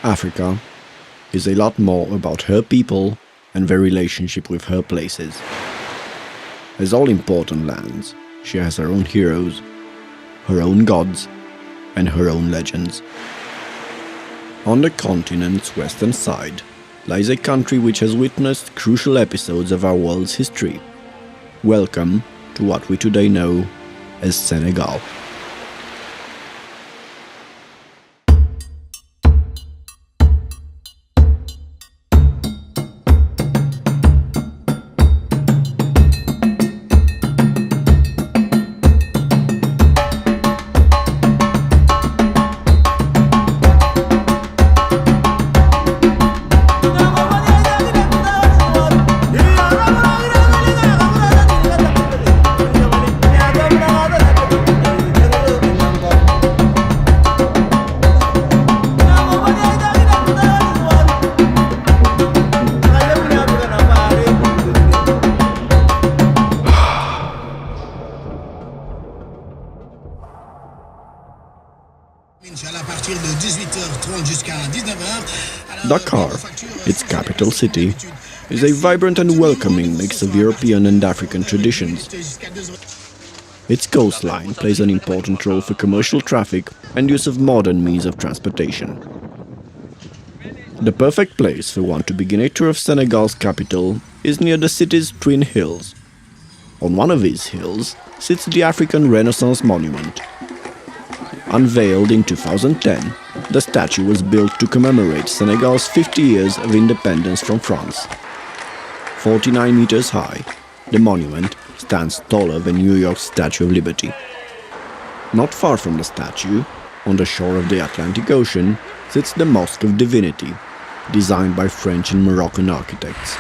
Africa is a lot more about her people and their relationship with her places. As all important lands, she has her own heroes, her own gods, and her own legends. On the continent's western side lies a country which has witnessed crucial episodes of our world's history. Welcome to what we today know as Senegal. Dakar, its capital city, is a vibrant and welcoming mix of European and African traditions. Its coastline plays an important role for commercial traffic and use of modern means of transportation. The perfect place for one to begin a tour of Senegal's capital is near the city's twin hills. On one of these hills sits the African Renaissance Monument. Unveiled in 2010, the statue was built to commemorate Senegal's 50 years of independence from France. 49 meters high, the monument stands taller than New York's Statue of Liberty. Not far from the statue, on the shore of the Atlantic Ocean, sits the Mosque of Divinity, designed by French and Moroccan architects.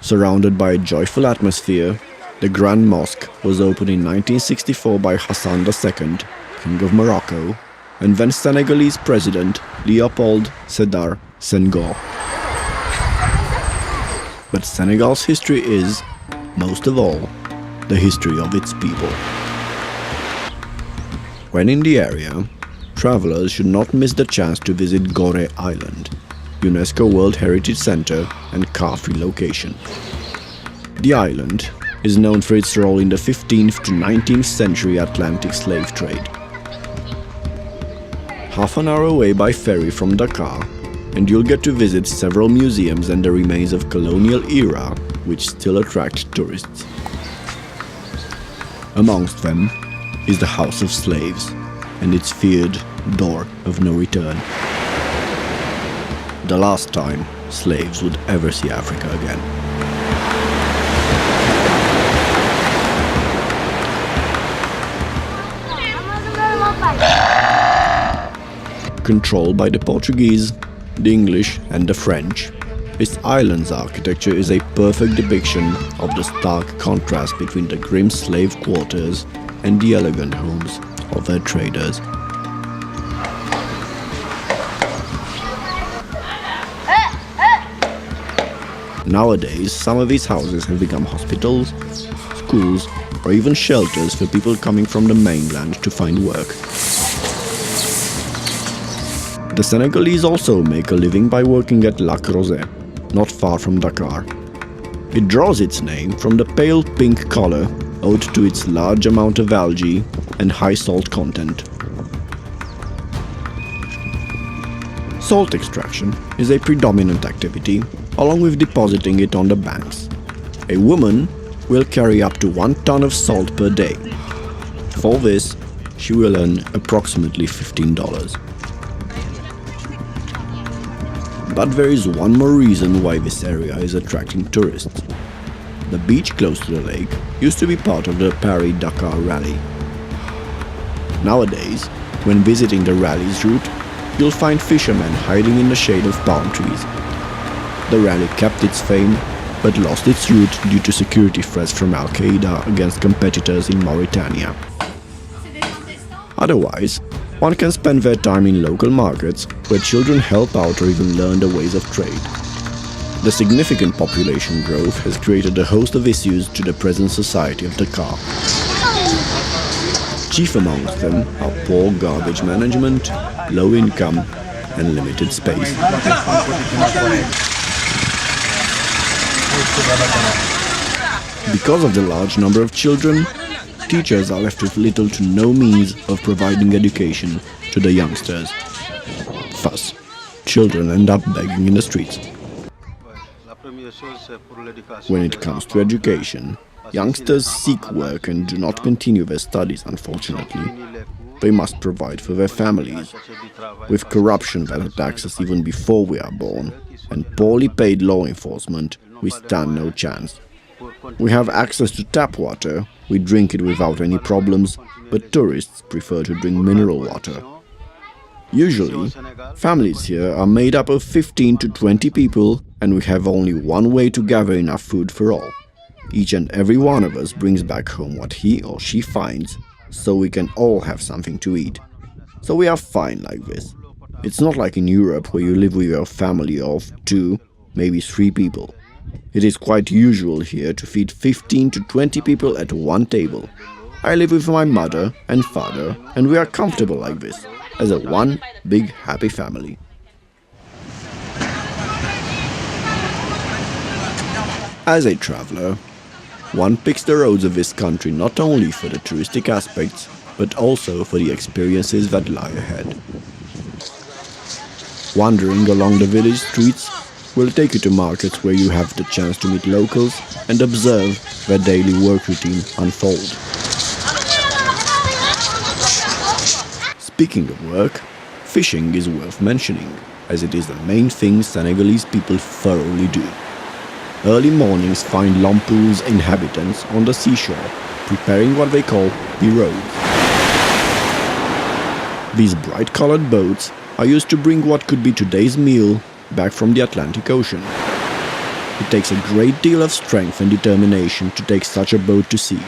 Surrounded by a joyful atmosphere, the Grand Mosque was opened in 1964 by Hassan II, King of Morocco, and then Senegalese President Léopold Sédar Senghor. But Senegal's history is, most of all, the history of its people. When in the area, travelers should not miss the chance to visit Gorée Island, UNESCO World Heritage Center and car-free location. The island is known for its role in the 15th to 19th century Atlantic slave trade. Half an hour away by ferry from Dakar, and you'll get to visit several museums and the remains of colonial era which still attract tourists. Amongst them is the House of Slaves and its feared door of no return. The last time slaves would ever see Africa again. Controlled by the Portuguese, the English and the French, this island's architecture is a perfect depiction of the stark contrast between the grim slave quarters and the elegant homes of their traders. Nowadays, some of these houses have become hospitals, schools, or even shelters for people coming from the mainland to find work. The Senegalese also make a living by working at La Crozet, not far from Dakar. It draws its name from the pale pink color owed to its large amount of algae and high salt content. Salt extraction is a predominant activity, along with depositing it on the banks. A woman will carry up to 1 ton of salt per day. For this, she will earn approximately $15. But there is one more reason why this area is attracting tourists. The beach close to the lake used to be part of the Paris-Dakar rally. Nowadays, when visiting the rally's route, you'll find fishermen hiding in the shade of palm trees. The rally kept its fame, but lost its route due to security threats from Al-Qaeda against competitors in Mauritania. Otherwise, one can spend their time in local markets where children help out or even learn the ways of trade. The significant population growth has created a host of issues to the present society of Dakar. Chief amongst them are poor garbage management, low income and limited space. Because of the large number of children, teachers are left with little to no means of providing education to the youngsters. Thus, children end up begging in the streets. When it comes to education, youngsters seek work and do not continue their studies, unfortunately. They must provide for their families. With corruption that attacks us even before we are born, and poorly paid law enforcement, we stand no chance. We have access to tap water, we drink it without any problems, but tourists prefer to drink mineral water. Usually, families here are made up of 15 to 20 people, and we have only one way to gather enough food for all. Each and every one of us brings back home what he or she finds, so we can all have something to eat. So we are fine like this. It's not like in Europe where you live with your family of 2, maybe 3 people. It is quite usual here to feed 15 to 20 people at one table. I live with my mother and father, and we are comfortable like this, as a one big happy family. As a traveler, one picks the roads of this country not only for the touristic aspects, but also for the experiences that lie ahead. Wandering along the village streets will take you to markets where you have the chance to meet locals and observe their daily work routine unfold. Speaking of work, fishing is worth mentioning, as it is the main thing Senegalese people thoroughly do. Early mornings find Lompoul's inhabitants on the seashore, preparing what they call pirogues. These bright-colored boats are used to bring what could be today's meal back from the Atlantic Ocean. It takes a great deal of strength and determination to take such a boat to sea.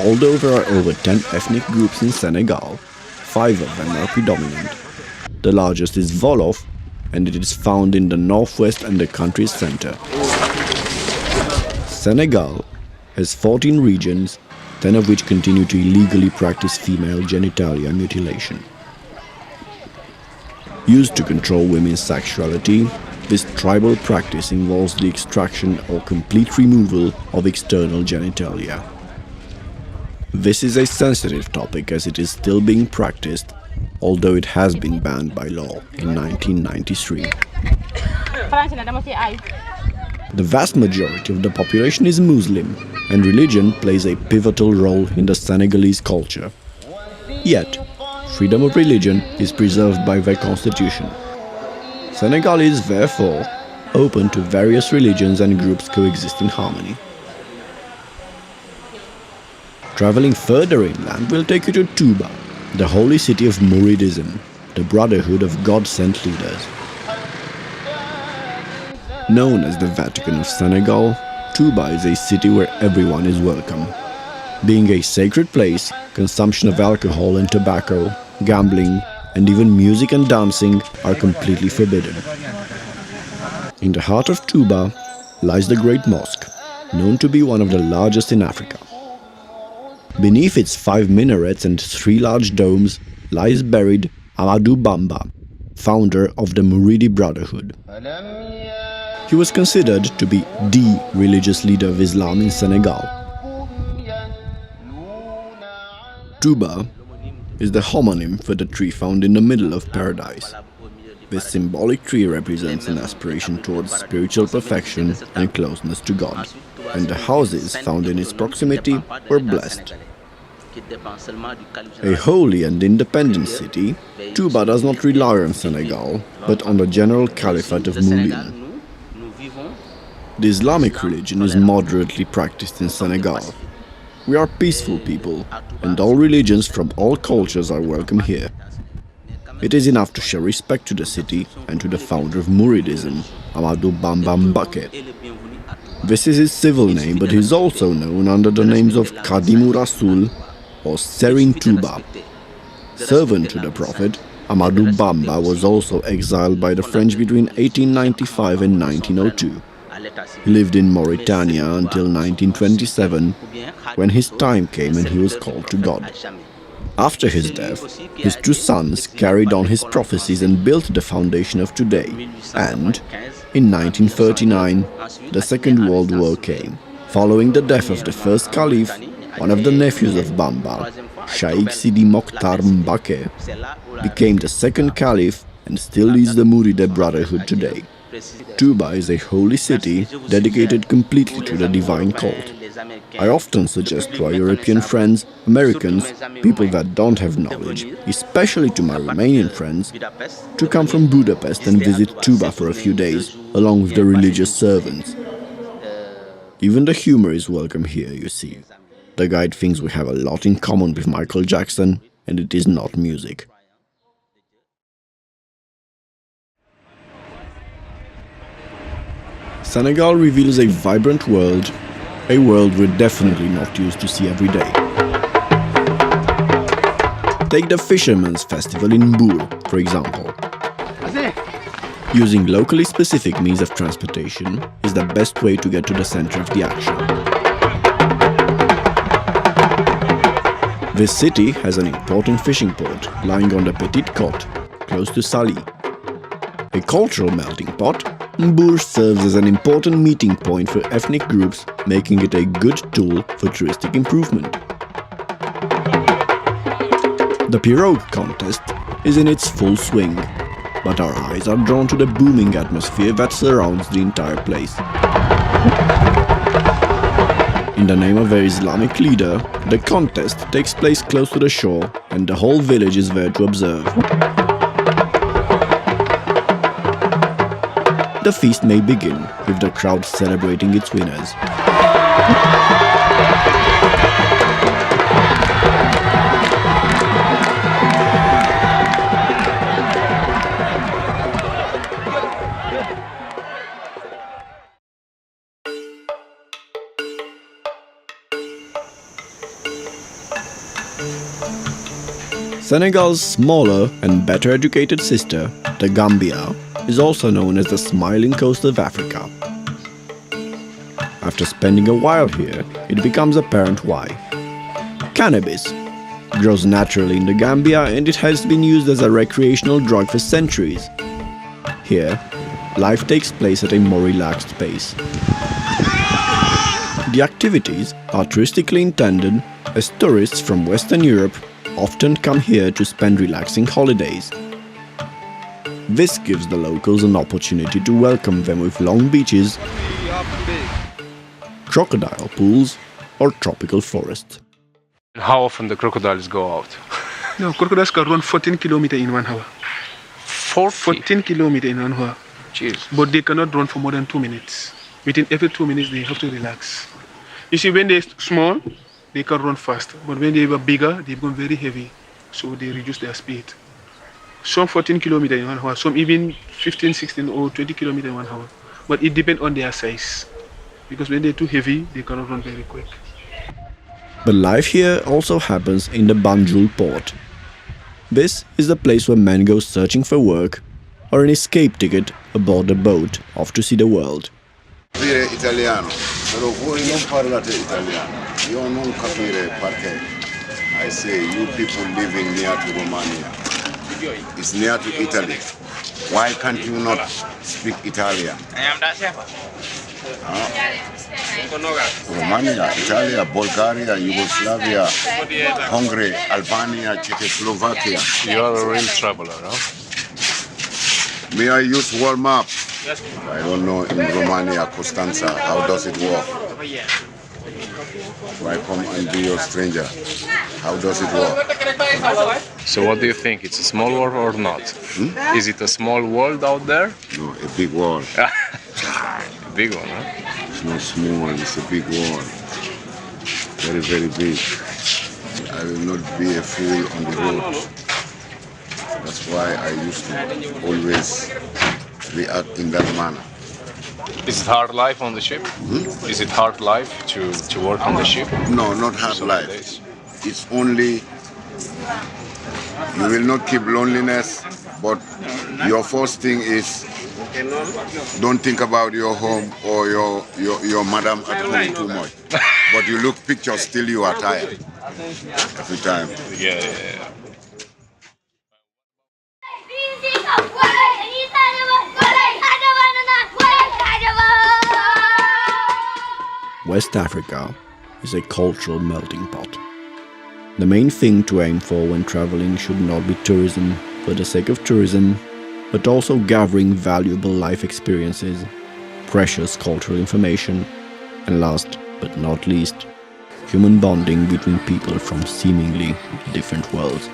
Although there are over 10 ethnic groups in Senegal, 5 of them are predominant. The largest is Wolof, and it is found in the northwest and the country's center. Senegal has 14 regions, 10 of which continue to illegally practice female genitalia mutilation. Used to control women's sexuality, this tribal practice involves the extraction or complete removal of external genitalia. This is a sensitive topic as it is still being practiced, although it has been banned by law in 1993. The vast majority of the population is Muslim, and religion plays a pivotal role in the Senegalese culture. Yet, freedom of religion is preserved by their constitution. Senegal is therefore open to various religions and groups coexist in harmony. Traveling further inland will take you to Touba, the holy city of Mouridism, the brotherhood of God-sent leaders. Known as the Vatican of Senegal, Touba is a city where everyone is welcome. Being a sacred place, consumption of alcohol and tobacco, gambling, and even music and dancing are completely forbidden. In the heart of Touba lies the Great Mosque, known to be one of the largest in Africa. Beneath its 5 minarets and 3 large domes lies buried Amadou Bamba, founder of the Mouridi Brotherhood. He was considered to be the religious leader of Islam in Senegal. Touba is the homonym for the tree found in the middle of paradise. This symbolic tree represents an aspiration towards spiritual perfection and closeness to God, and the houses found in its proximity were blessed. A holy and independent city, Touba does not rely on Senegal, but on the general caliphate of Moulin. The Islamic religion is moderately practiced in Senegal. We are peaceful people, and all religions from all cultures are welcome here. It is enough to show respect to the city and to the founder of Mouridism, Amadou Bamba Mbaké. This is his civil name, but he is also known under the names of Khadimou Rasoul or Serigne Touba, servant to the Prophet, Amadou Bamba was also exiled by the French between 1895 and 1902. He lived in Mauritania until 1927, when his time came and he was called to God. After his death, his two sons carried on his prophecies and built the foundation of today. And in 1939, the Second World War came. Following the death of the first caliph, one of the nephews of Bamba, Sheikh Sidi Mokhtar Mbake, became the second caliph and still leads the Mouride Brotherhood today. Touba is a holy city dedicated completely to the divine cult. I often suggest to our European friends, Americans, people that don't have knowledge, especially to my Romanian friends, to come from Budapest and visit Touba for a few days, along with the religious servants. Even the humor is welcome here, you see. The guide thinks we have a lot in common with Michael Jackson, and it is not music. Senegal reveals a vibrant world, a world we're definitely not used to see every day. Take the Fishermen's Festival in Mbour, for example. Using locally specific means of transportation is the best way to get to the center of the action. This city has an important fishing port lying on the Petite Côte, close to Sali. A cultural melting pot, Mbour serves as an important meeting point for ethnic groups, making it a good tool for touristic improvement. The pirogue contest is in its full swing, but our eyes are drawn to the booming atmosphere that surrounds the entire place. In the name of their Islamic leader, the contest takes place close to the shore and the whole village is there to observe. The feast may begin with the crowd celebrating its winners. Senegal's smaller and better educated sister, the Gambia, is also known as the smiling coast of Africa. After spending a while here, it becomes apparent why. Cannabis grows naturally in the Gambia and it has been used as a recreational drug for centuries. Here, life takes place at a more relaxed pace. The activities are touristically intended as tourists from Western Europe often come here to spend relaxing holidays. This gives the locals an opportunity to welcome them with long beaches, crocodile pools, or tropical forests. How often the crocodiles go out? No, crocodiles can run 14 kilometers in 1 hour. 14 kilometers in 1 hour. Jeez. But they cannot run for more than 2 minutes. Within every 2 minutes, they have to relax. You see, when they're small, they can run fast. But when they were bigger, they become very heavy. So they reduce their speed. Some 14 kilometers in 1 hour, some even 15, 16 or 20 kilometers in 1 hour. But it depends on their size. Because when they're too heavy, they cannot run very quick. But life here also happens in the Banjul port. This is the place where men go searching for work or an escape ticket aboard a boat off to see the world. Italiano, però voi non parlate italiano. Io non capire perché. I say you people living near to Romania. It's near to Italy. Why can't you not speak Italian? Romania, Italy, Bulgaria, Yugoslavia, Hungary, Albania, Czechoslovakia. You are a real traveler, huh? May I use world map? I don't know in Romania, Constanța, how does it work? Why come and be your stranger? How does it work? So what do you think? It's a small world or not? Is it a small world out there? No, a big world. A big one, huh? It's not small, it's a big world. Very, very big. I will not be a fool on the road. That's why I used to always react in that manner. Is it hard life on the ship? Is it hard life to work on the ship? No, not hard life. It's only You will not keep loneliness, but your first thing is don't think about your home or your madam at home too much. But you look pictures, still you are tired every time. Yeah. West Africa is a cultural melting pot. The main thing to aim for when traveling should not be tourism for the sake of tourism, but also gathering valuable life experiences, precious cultural information, and last but not least, human bonding between people from seemingly different worlds.